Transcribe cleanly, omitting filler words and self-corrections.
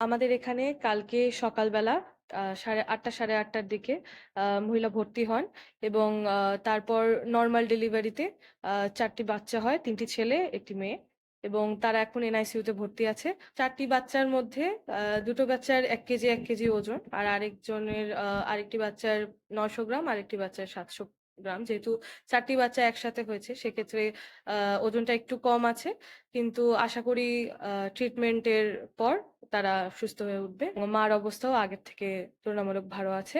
আমাদের এখানে কালকে সকালবেলা 8:30 8:30টার দিকে মহিলা ভর্তি হন এবং তারপর নরমাল ডেলিভারিতে ৪ টি বাচ্চা হয়, ৩ টি ছেলে, ১ টি মেয়ে এবং তারা এখন এনআইসিইউতে ভর্তি আছে। ৪ টি বাচ্চার মধ্যে ২ টো বাচ্চার ১ কেজি ১ কেজি ওজন। আর আরেকটি বাচ্চার ৯০০ গ্রাম, আরেকটি বাচ্চার ৭০০ গ্রাম। যেহেতু ৪ টি বাচ্চা একসাথে হয়েছে সেক্ষেত্রে ওজনটা একটু কম আছে। কিন্তু আশা করি ট্রিটমেন্টের পর তারা সুস্থ হয়ে উঠবে। মার অবস্থাও আগের থেকে তুলনামূলক ভালো আছে।